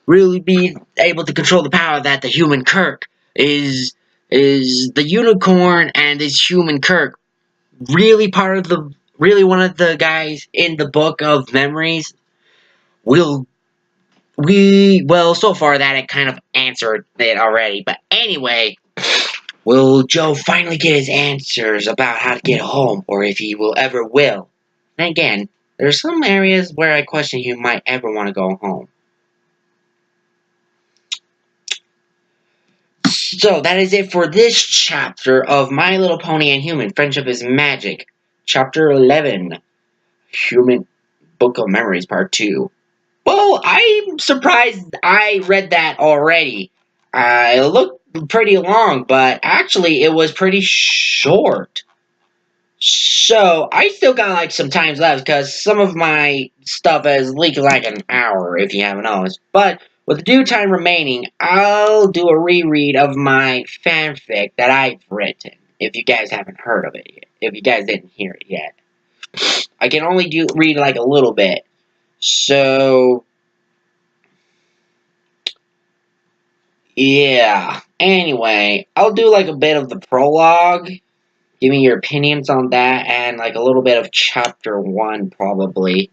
really be able to control the power that the human Kirk is the unicorn and this human Kirk really one of the guys in the book of memories? Will so far that it kind of answered it already, but anyway, will Joe finally get his answers about how to get home, or if he will ever will? And again, there's some areas where I question he might ever want to go home. So that is it for this chapter of My Little Pony and Human Friendship is Magic. Chapter 11, Human Book of Memories Part 2. Well, I'm surprised I read that already. It looked pretty long, but actually it was pretty short. So, I still got like some time left because some of my stuff has leaked like an hour, if you haven't noticed. But with the due time remaining, I'll do a reread of my fanfic that I've written, if you guys haven't heard of it yet. If you guys didn't hear it yet. I can only read like a little bit. So, yeah. Anyway, I'll do like a bit of the prologue. Give me your opinions on that, and like a little bit of chapter 1, probably.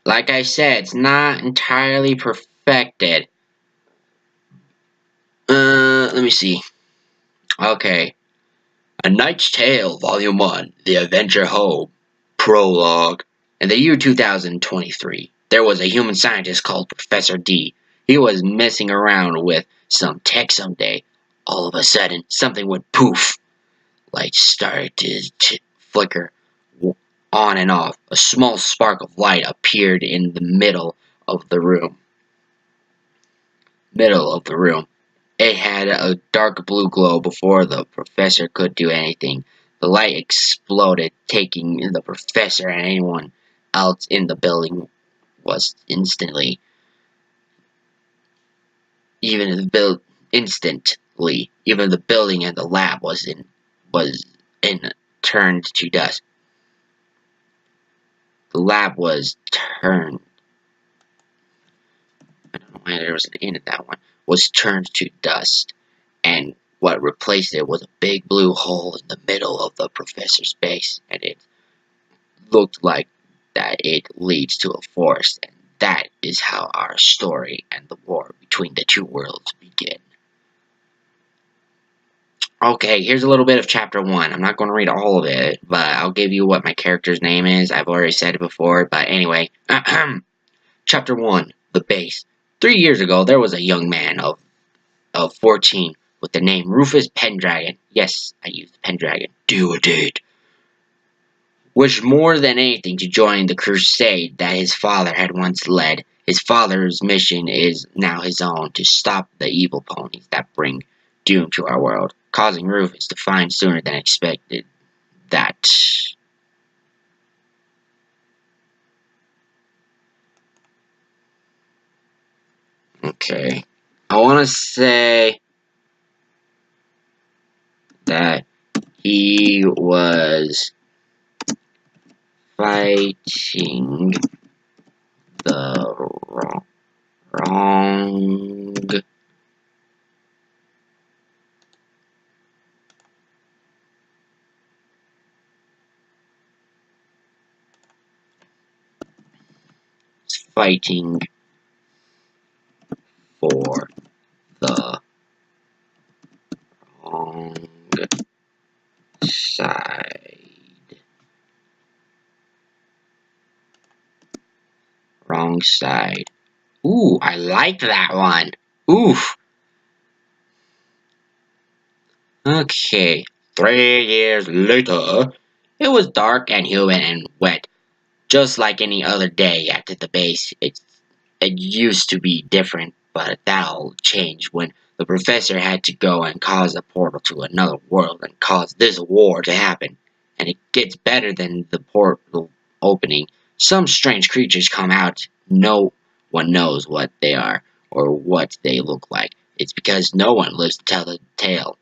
Like I said, it's not entirely perfected. Let me see. Okay. A Knight's Tale, Volume 1, The Adventure Home, Prologue. In the year 2023, there was a human scientist called Professor D. He was messing around with some tech someday. All of a sudden, something went poof. Lights started to flicker on and off. A small spark of light appeared in the middle of the room. It had a dark blue glow before the professor could do anything. The light exploded, taking the professor and anyone else in the building was instantly. Even the building and the lab was turned to dust. The lab was turned. I don't know why there was an in at that one. Was turned to dust, and what replaced it was a big blue hole in the middle of the professor's base, and it looked like that it leads to a forest, and that is how our story and the war between the two worlds begin. Okay, here's a little bit of chapter 1. I'm not going to read all of it, but I'll give you what my character's name is. I've already said it before, but anyway. Chapter 1, The Base. 3 years ago, there was a young man of 14 with the name Rufus Pendragon. Yes, I used Pendragon. Do a date. Wished more than anything to join the crusade that his father had once led. His father's mission is now his own, to stop the evil ponies that bring doom to our world, causing Rufus to find sooner than expected that... Okay. I want to say that he was fighting the wrong fighting for the wrong side. Wrong side. Ooh, I like that one. Oof. Okay. 3 years later, it was dark and humid and wet, just like any other day at the base. It used to be different, but that all changed when the professor had to go and cause a portal to another world and cause this war to happen. And it gets better than the portal opening. Some strange creatures come out. No one knows what they are or what they look like. It's because no one lives to tell the tale.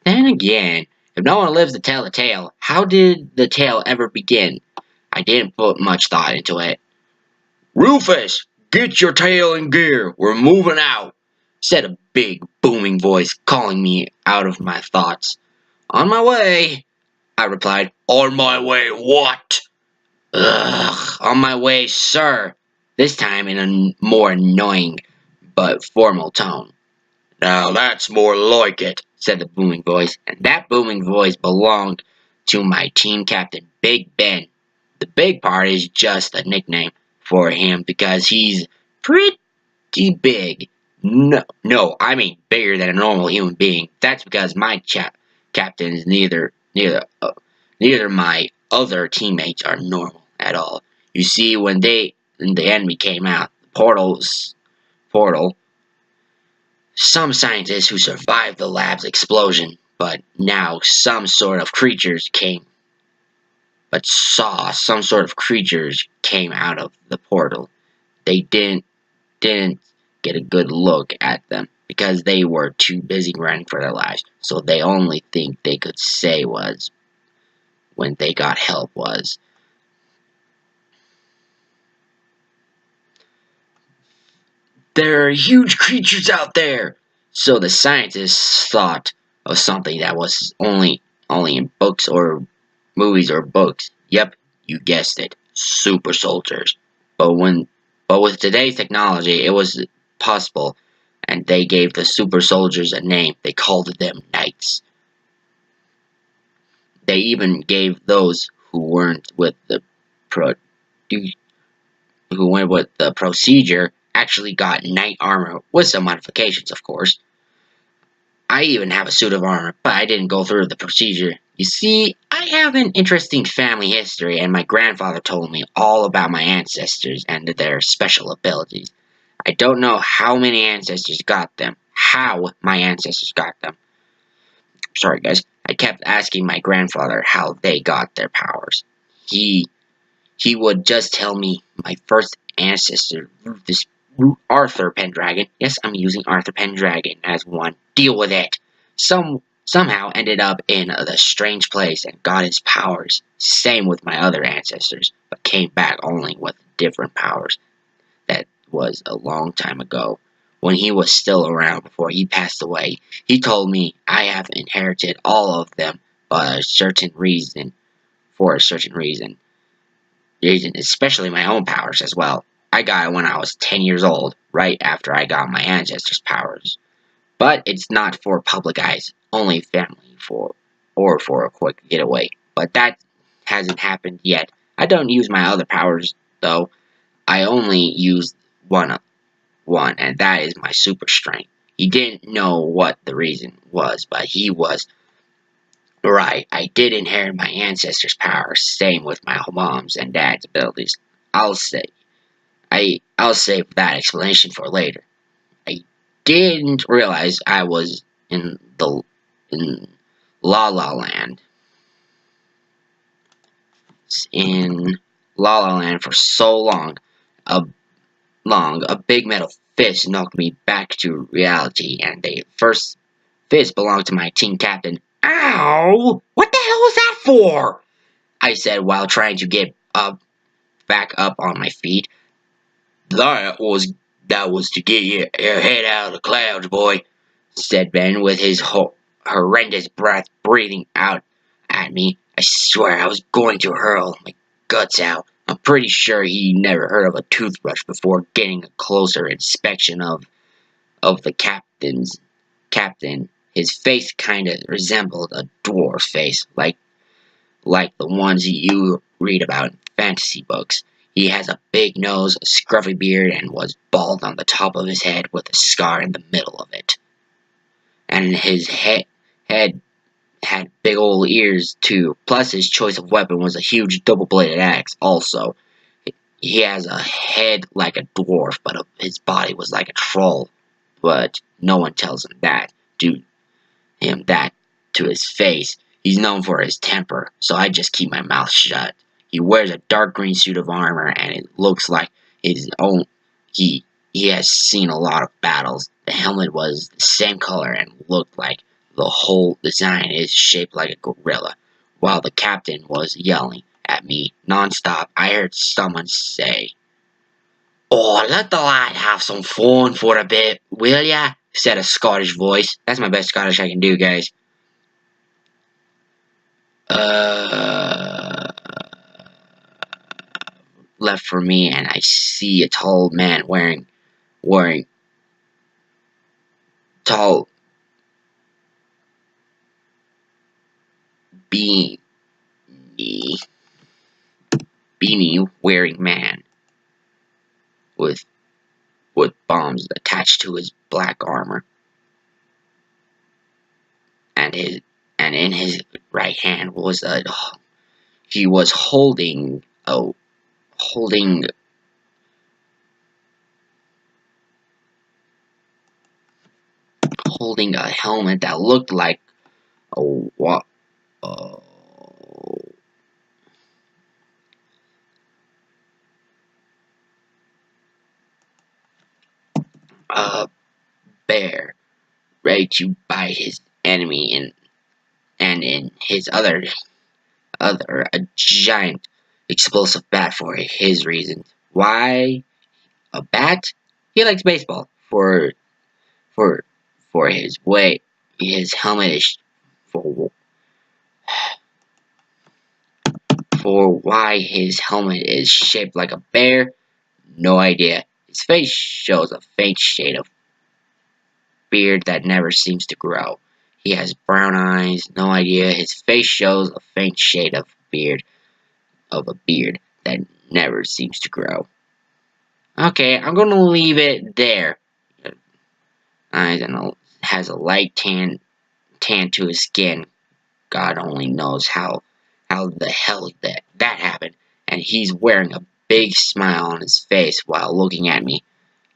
Then again, if no one lives to tell the tale, how did the tale ever begin? I didn't put much thought into it. Rufus, get your tail in gear. We're moving out, said a big, booming voice, calling me out of my thoughts. On my way, I replied. On my way, what? Ugh, on my way, sir. This time in a more annoying but formal tone. Now that's more like it, said the booming voice, and that booming voice belonged to my team captain, Big Ben. The big part is just a nickname for him because he's pretty big. No, I mean bigger than a normal human being. That's because my captain is neither my other teammates are normal at all. You see, when the enemy came out, the portal, some scientists who survived the lab's explosion, but now some sort of creatures came out of the portal. They didn't get a good look at them because they were too busy running for their lives. So they only thing they could say was when they got help was, there are huge creatures out there. So the scientists thought of something that was only in books or movies or books. Yep, you guessed it. Super soldiers. But with today's technology, it was possible, and they gave the super soldiers a name. They called them knights. They even gave those who weren't with the procedure actually got knight armor with some modifications, of course. I even have a suit of armor, but I didn't go through the procedure. You see, I have an interesting family history, and my grandfather told me all about my ancestors and their special abilities. I don't know how my ancestors got them. Sorry, guys. I kept asking my grandfather how they got their powers. He would just tell me my first ancestor, Arthur Pendragon. Yes, I'm using Arthur Pendragon as one. Deal with it. Somehow ended up in the strange place and got his powers. Same with my other ancestors, but came back only with different powers. That was a long time ago. When he was still around before he passed away, he told me I have inherited all of them by a certain reason, for a certain reason, especially my own powers as well. I got it when I was 10 years old, right after I got my ancestors' powers. but it's not for public eyes, only family or for a quick getaway. But that hasn't happened yet. I don't use my other powers, though. I only use one, and that is my super strength. He didn't know what the reason was, but he was right. I did inherit my ancestors' power, same with my mom's and dad's abilities. I'll say, I'll save that explanation for later. I didn't realize I was in La La Land. In La La Land for so long. A big metal fist knocked me back to reality, and the first fist belonged to my team captain. Ow! What the hell was that for? I said while trying to get back up on my feet. That was to get your head out of the clouds, boy, said Ben with his horrendous breath breathing out at me. I swear I was going to hurl my guts out. I'm pretty sure he never heard of a toothbrush before getting a closer inspection of the captain. His face kinda resembled a dwarf's face, like the ones you read about in fantasy books. He has a big nose, a scruffy beard, and was bald on the top of his head with a scar in the middle of it. And his head had big old ears too, plus his choice of weapon was a huge double-bladed axe also. He has a head like a dwarf, but his body was like a troll. But no one tells him that to his face. He's known for his temper, so I just keep my mouth shut. He wears a dark green suit of armor, and it looks like his own. He has seen a lot of battles. The helmet was the same color and looked like the whole design is shaped like a gorilla. While the captain was yelling at me nonstop, I heard someone say, "Oh, let the lad have some fun for a bit, will ya?" said a Scottish voice. That's my best Scottish I can do, guys. Left for me, and I see a tall man wearing tall beanie wearing man with bombs attached to his black armor, and in his right hand was he was holding a helmet that looked like a a bear ready to bite his enemy, and in his other a giant explosive bat for his reasons. Why a bat? He likes baseball. For his weight, his helmet is for why his helmet is shaped like a bear. No idea. His face shows a faint shade of beard that never seems to grow. He has brown eyes. No idea. His face shows a faint shade of a beard that never seems to grow. Okay, I'm gonna leave it there. Eyes and has a light tan to his skin. God only knows how the hell that happened. And he's wearing a big smile on his face while looking at me.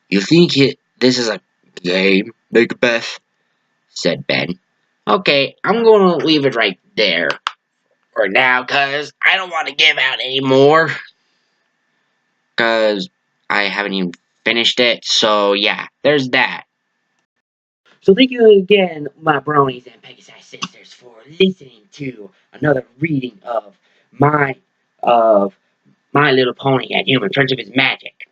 You think this is a game, Macbeth? Said Ben. Okay, I'm gonna leave it right there for now, cause I don't want to give out anymore. Cause I haven't even finished it. So yeah, there's that. So thank you again, my bronies and Pegasus sisters, for listening to another reading of my Little Pony and Human Friendship is Magic,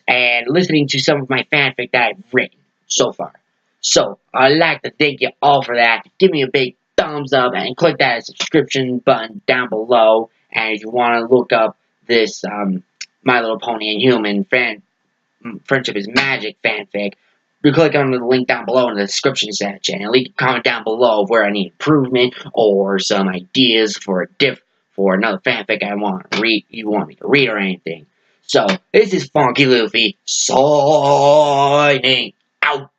and listening to some of my fanfic that I've written so far. So I'd like to thank you all for that. Give me a big thumbs up and click that subscription button down below. And if you want to look up this My Little Pony and Human Friendship is Magic fanfic, you click on the link down below in the description section and leave a comment down below of where I need improvement or some ideas for another fanfic I want to read, you want me to read or anything. So, this is Funky Luffy signing out.